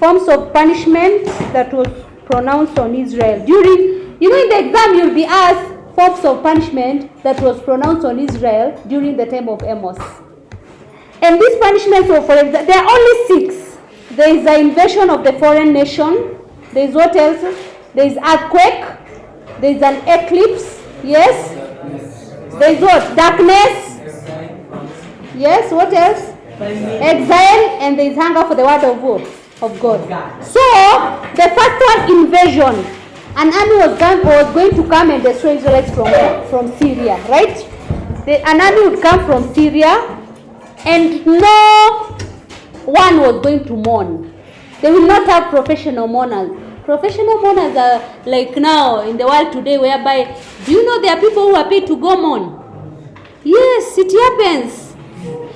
forms of punishment that was pronounced on Israel. In the exam you'll be asked forms of punishment that was pronounced on Israel during the time of Amos. And these punishments were there are only 6. There is the invasion of the foreign nation. There is what else? There is earthquake. There is an eclipse. Yes. There is what? Darkness. Yes. What else? Exile, and there is hunger for the word of God. So the first one, invasion. An army was going to come and destroy Israelites from Syria, right? An army would come from Syria, and no one was going to mourn. They will not have professional mourners. Professional mourners are like now in the world today, whereby, do you know there are people who are paid to go mourn? Yes, it happens.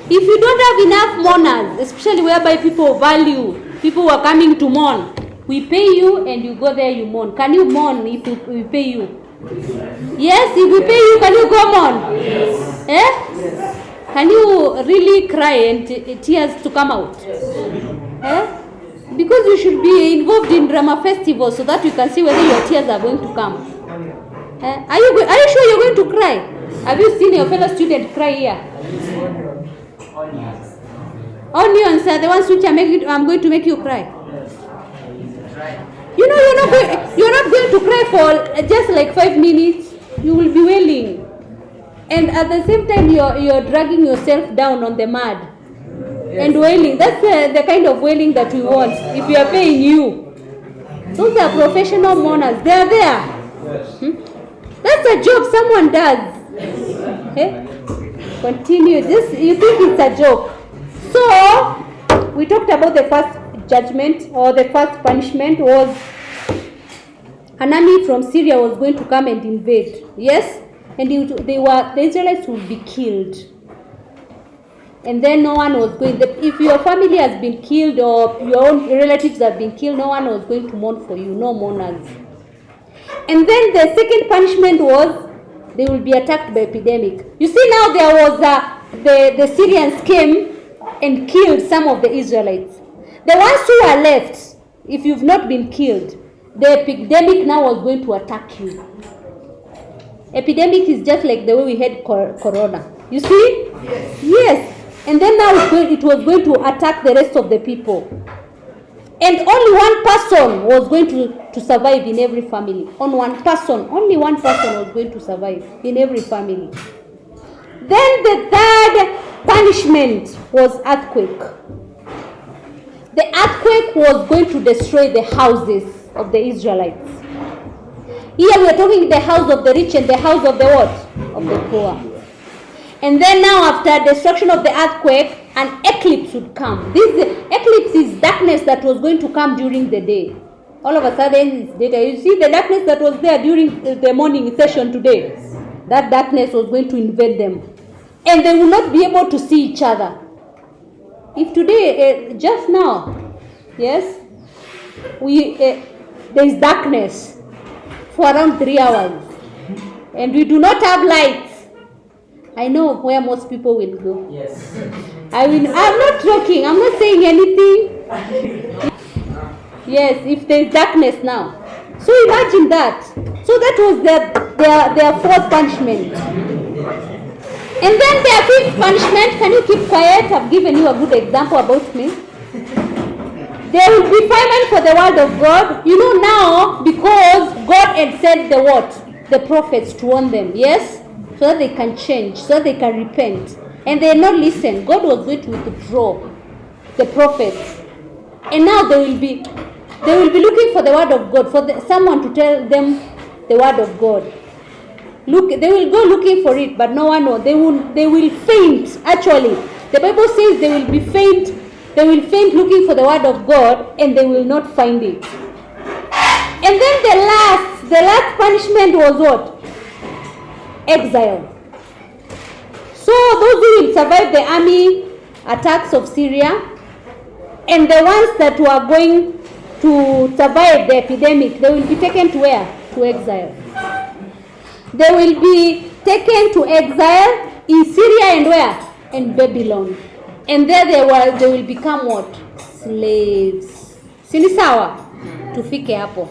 If you don't have enough mourners, especially whereby people value, people who are coming to mourn, we pay you and you go there, you mourn. Can you mourn if we pay you? Yes, if we pay you, can you go mourn? Yes. Eh? Yes. Can you really cry and tears to come out? Yes. Eh? Because you should be involved in drama festival so that you can see whether your tears are going to come. Eh? Are you sure you're going to cry? Have you seen your fellow student cry here? Onions are the ones which I'm going to make you cry. You know, you're not going to cry for just like 5 minutes. You will be wailing, and at the same time you're dragging yourself down on the mud and wailing. That's the kind of wailing that we want. If we are paying you, those are professional mourners. They are there. That's a job someone does. Okay? Continue. You think it's a joke? So we talked about the first judgment, or the first punishment was an army from Syria was going to come and invade. Yes, and the Israelites would be killed, and then no one was going. If your family has been killed or your own relatives have been killed, no one was going to mourn for you. No mourners. And then the second punishment was they will be attacked by epidemic. You see, now there was the Syrians came and killed some of the Israelites. The ones who are left, if you've not been killed, the epidemic now was going to attack you. Epidemic is just like the way we had corona. You see? Yes. And then now it was going to attack the rest of the people. And only one person was going to survive in every family. Only one person was going to survive in every family. Then the third punishment was earthquake. The earthquake was going to destroy the houses of the Israelites. Here we are talking the house of the rich and the house of the what? Of the poor. And then now after destruction of the earthquake, an eclipse would come. This eclipse is darkness that was going to come during the day. All of a sudden it's daytime. You see the darkness that was there during the morning session today. That darkness was going to invade them. And they will not be able to see each other. If today, just now, yes, there is darkness for around 3 hours, and we do not have lights. I know where most people will go. Yes. I'm not joking. I'm not saying anything. Yes, if there is darkness now. So imagine that. So that was their fourth punishment. And then their fifth punishment, can you keep quiet? I've given you a good example about me. There will be famine for the word of God. You know now, because God had said the what? The prophets to warn them, yes? So that they can change, so that they can repent. And they had not listened. God was going to withdraw the prophets. And now they will be looking for the word of God, for someone to tell them the word of God. Look, they will go looking for it, but no one knows. They will faint. Actually, the Bible says they will faint looking for the word of God, and they will not find it. And then the last punishment was what? Exile. So those who will survive the army attacks of Syria, and the ones that were going to survive the epidemic, they will be taken to where? To exile. They will be taken to exile in Syria and where? In Babylon. And there they will become what? Slaves. Si ni sawa? Tufike hapo.